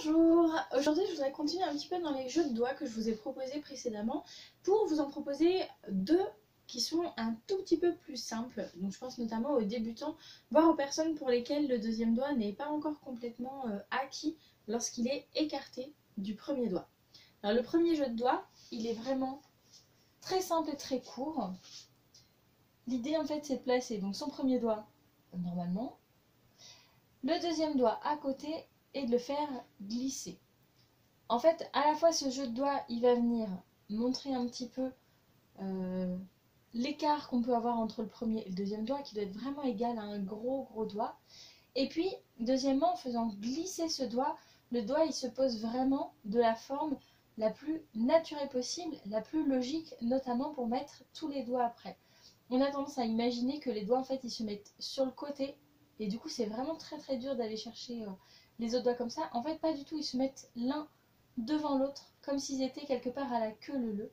Bonjour, aujourd'hui je voudrais continuer un petit peu dans les jeux de doigts que je vous ai proposés précédemment pour vous en proposer deux qui sont un tout petit peu plus simples. Donc je pense notamment aux débutants, voire aux personnes pour lesquelles le deuxième doigt n'est pas encore complètement acquis lorsqu'il est écarté du premier doigt. Alors le premier jeu de doigts, il est vraiment très simple et très court. L'idée en fait c'est de placer donc son premier doigt normalement, le deuxième doigt à côté et de le faire glisser. En fait, à la fois ce jeu de doigts, il va venir montrer un petit peu l'écart qu'on peut avoir entre le premier et le deuxième doigt, qui doit être vraiment égal à un gros doigt. Et puis, deuxièmement, en faisant glisser ce doigt, le doigt il se pose vraiment de la forme la plus naturelle possible, la plus logique, notamment pour mettre tous les doigts après. On a tendance à imaginer que les doigts en fait ils se mettent sur le côté et du coup c'est vraiment très dur d'aller chercher les autres doigts comme ça. En fait pas du tout, ils se mettent l'un devant l'autre comme s'ils étaient quelque part à la queue leu.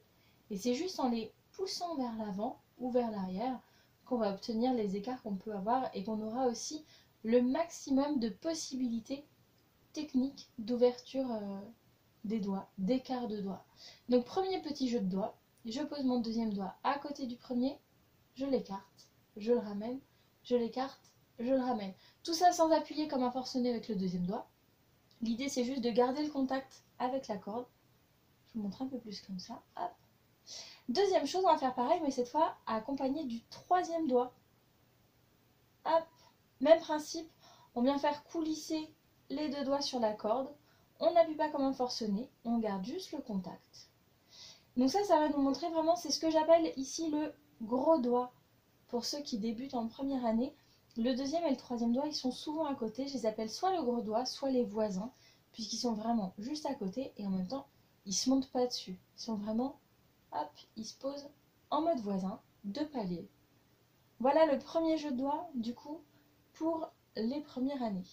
Et c'est juste en les poussant vers l'avant ou vers l'arrière qu'on va obtenir les écarts qu'on peut avoir et qu'on aura aussi le maximum de possibilités techniques d'ouverture des doigts, d'écart de doigts. Donc premier petit jeu de doigts, je pose mon deuxième doigt à côté du premier, je l'écarte, je le ramène, je l'écarte, je le ramène. Tout ça sans appuyer comme un forcené avec le deuxième doigt. L'idée c'est juste de garder le contact avec la corde. Je vous montre un peu plus comme ça. Hop. Deuxième chose, on va faire pareil, mais cette fois accompagné du troisième doigt. Hop. Même principe, on vient faire coulisser les deux doigts sur la corde. On n'appuie pas comme un forcené, on garde juste le contact. Donc ça va nous montrer vraiment, c'est ce que j'appelle ici le gros doigt. Pour ceux qui débutent en première année, le deuxième et le troisième doigt, ils sont souvent à côté. Je les appelle soit le gros doigt, soit les voisins, puisqu'ils sont vraiment juste à côté et en même temps, ils ne se montent pas dessus. Ils sont vraiment, hop, ils se posent en mode voisin, deux paliers. Voilà le premier jeu de doigts, du coup, pour les premières années.